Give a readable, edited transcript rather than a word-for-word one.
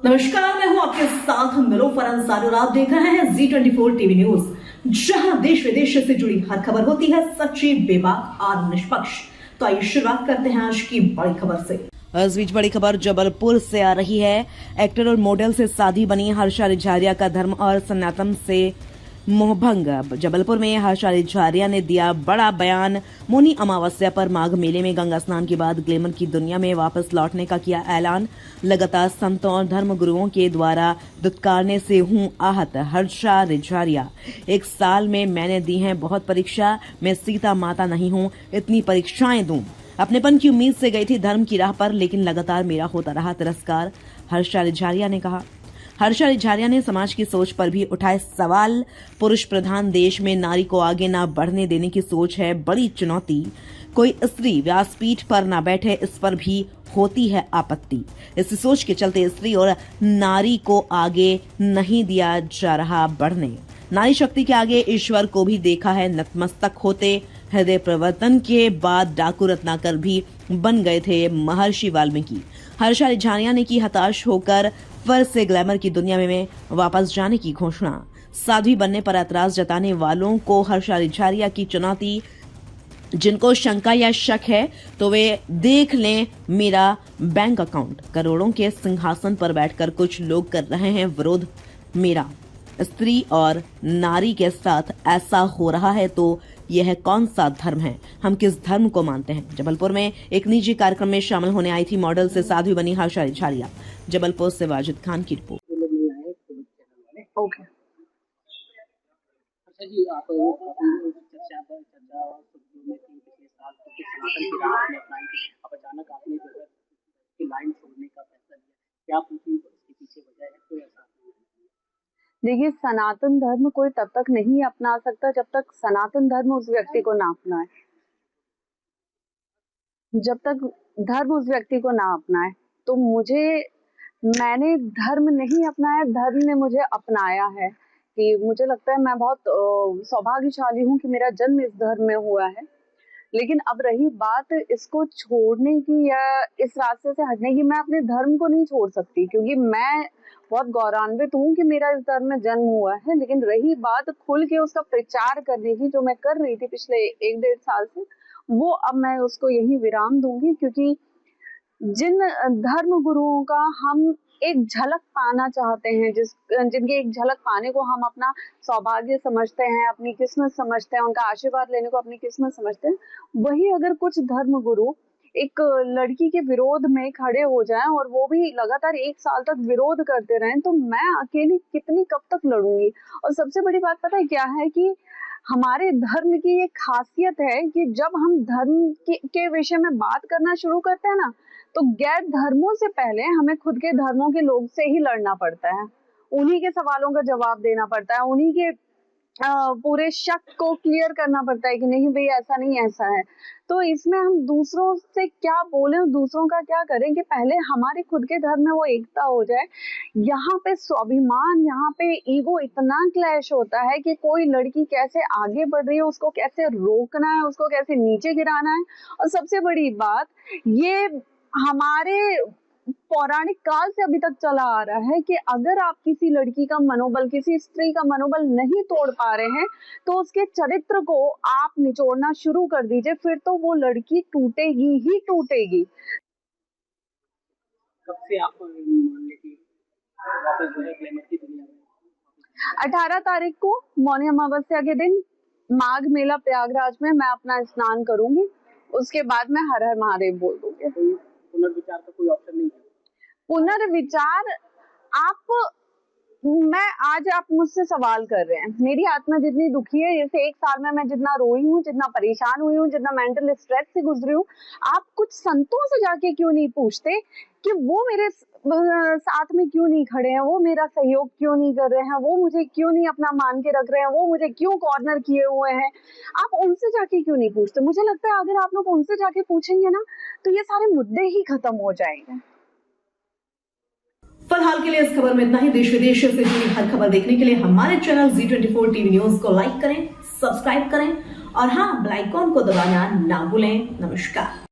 नमस्कार, मैं हूं आपके साथ निलोफर अंसारी और आप देख रहे हैं Z24 टीवी न्यूज, जहां देश विदेश से जुड़ी हर खबर होती है सच्ची, बेबाक और निष्पक्ष। तो आइए शुरुआत करते हैं आज की बड़ी खबर से। इस बीच बड़ी खबर जबलपुर से आ रही है। एक्टर और मॉडल से साधी बनी हर्षा रिझारिया का धर्म और सनातन से मोहभंग। जबलपुर में हर्षा रिझारिया ने दिया बड़ा बयान। मौनी अमावस्या पर माघ मेले में गंगा स्नान के बाद ग्लैमर की दुनिया में वापस लौटने का किया ऐलान। लगातार संतों और धर्म गुरुओं के द्वारा दुत्कारने से हूं आहत। हर्षा रिझारिया, 1 साल में मैंने दी है बहुत परीक्षा। मैं सीता माता नहीं हूं, इतनी परीक्षाएं दूं। अपनेपन की उम्मीद से गई थी धर्म की राह पर, लेकिन लगातार मेरा होता रहा तिरस्कार, हर्षा रिझारिया ने कहा। हर्षा रिझारिया ने समाज की सोच पर भी उठाए सवाल। पुरुष प्रधान देश में नारी को आगे न बढ़ने देने की सोच है बड़ी चुनौती। कोई स्त्री व्यासपीठ पर न बैठे, इस पर भी होती है आपत्ति। इस सोच के चलते स्त्री और नारी को आगे नहीं दिया जा रहा बढ़ने। नारी शक्ति के आगे ईश्वर को भी देखा है नतमस्तक होते। हृदय परिवर्तन के बाद डाकू रत्नाकर भी बन गए थे महर्षि वाल्मीकि। हर्षा रिझारिया ने की हताश होकर फिर से ग्लैमर की दुनिया में वापस जाने की घोषणा। साध्वी बनने पर ऐतराज जताने वालों को हर्षा रिझारिया की चुनौती। जिनको शंका या शक है तो वे देख लें मेरा बैंक अकाउंट। करोड़ों के सिंहासन पर बैठकर कुछ लोग कर रहे हैं विरोध मेरा। स्त्री और नारी के साथ ऐसा हो रहा है तो यह कौन सा धर्म है? हम किस धर्म को मानते हैं? जबलपुर में एक निजी कार्यक्रम में शामिल होने आई थी मॉडल से साध्वी बनी हर्षा रिझारिया। जबलपुर से वाजिद खान की रिपोर्ट। ओके। अच्छा जी, आप चर्चा में थी पिछले साल क्योंकि सनातन की राह आपने अपनाई थी। अब अचानक आपने जो है की लाइन छोड़ने का फैसला लिया, क्या पूछी इसके पीछे वजह है? कोई ऐसा देखिए, सनातन धर्म कोई तब तक नहीं अपना सकता जब तक सनातन धर्म उस व्यक्ति को ना अपनाए। जब तक धर्म उस व्यक्ति को ना अपनाए तो मैंने धर्म नहीं अपनाया, धर्म ने मुझे अपनाया है। कि मुझे लगता है मैं बहुत सौभाग्यशाली हूँ कि मेरा जन्म इस धर्म में हुआ है। लेकिन अब रही बात इसको छोड़ने की या इस रास्ते से हटने की, मैं अपने धर्म को नहीं छोड़ सकती क्योंकि मैं बहुत गौरवान्वित हूँ कि मेरा इस धर्म में जन्म हुआ है। लेकिन रही बात खुल के उसका प्रचार करने की, जो मैं कर रही थी पिछले 1-1.5 साल से, वो अब मैं उसको यही विराम दूंगी क्योंकि जिन धर्म गुरुओं का हम एक झलक पाना चाहते हैं, जिनके एक झलक पाने को हम अपना सौभाग्य समझते हैं, अपनी किस्मत समझते हैं, उनका आशीर्वाद लेने को अपनी किस्मत समझते हैं, वही अगर कुछ धर्म गुरु एक लड़की के विरोध में खड़े हो जाएं और वो भी लगातार 1 साल तक विरोध करते रहें, तो मैं अकेली कितनी कब तक लड़ूंगी। और सबसे बड़ी बात पता है क्या है कि हमारे धर्म की ये खासियत है कि जब हम धर्म के विषय में बात करना शुरू करते हैं ना, तो गैर धर्मों से पहले हमें खुद के धर्मों के लोग से ही लड़ना पड़ता है। उन्हीं के सवालों का जवाब देना पड़ता है, उन्हीं के पूरे शक को क्लियर करना पड़ता है कि नहीं भाई ऐसा नहीं ऐसा है। तो इसमें हम दूसरों से क्या बोलें, दूसरों का क्या करें कि पहले हमारे खुद के धर्म में वो एकता हो जाए। यहाँ पे स्वाभिमान, यहाँ पे ईगो इतना क्लैश होता है कि कोई लड़की कैसे आगे बढ़ रही है उसको कैसे रोकना है, उसको कैसे नीचे गिराना है। और सबसे बड़ी बात, ये हमारे पौराणिक काल से अभी तक चला आ रहा है कि अगर आप किसी लड़की का मनोबल, किसी स्त्री का मनोबल नहीं तोड़ पा रहे हैं तो उसके चरित्र को आप निचोड़ना शुरू कर दीजिए, फिर तो वो लड़की टूटेगी ही टूटेगी। कब से आप मान लेती वापस जो है ग्लैमर की दुनिया में? 18 तारीख को मौनी अमावस्या के दिन माघ मेला प्रयागराज में मैं अपना स्नान करूंगी। उसके बाद मैं हर हर महादेव बोल दूंगी। पुनर्विचार का कोई ऑप्शन नहीं है? पुनर्विचार आज आप मुझसे सवाल कर रहे हैं, मेरी आत्मा जितनी दुखी है, जैसे 1 साल में मैं जितना रोई हूँ, जितना परेशान हुई हूँ, जितना मेंटल स्ट्रेस से गुजरी हूँ, आप कुछ संतों से जाके क्यों नहीं पूछते कि वो मेरे साथ में क्यों नहीं खड़े हैं, वो मेरा सहयोग क्यों नहीं कर रहे हैं, वो मुझे क्यों नहीं अपना मान के रख रहे हैं, वो मुझे क्यों कॉर्नर किए हुए हैं? आप उनसे जाके क्यों नहीं पूछते? मुझे लगता है अगर आप लोग उनसे जाके पूछेंगे ना तो ये सारे मुद्दे ही खत्म हो जाएंगे। फिलहाल के लिए इस खबर में इतना ही। देश विदेश से जुड़ी हर खबर देखने के लिए हमारे चैनल Z24 टीवी न्यूज को लाइक करें, सब्सक्राइब करें और हाँ, बेल आइकॉन को दबाना ना भूलें। नमस्कार।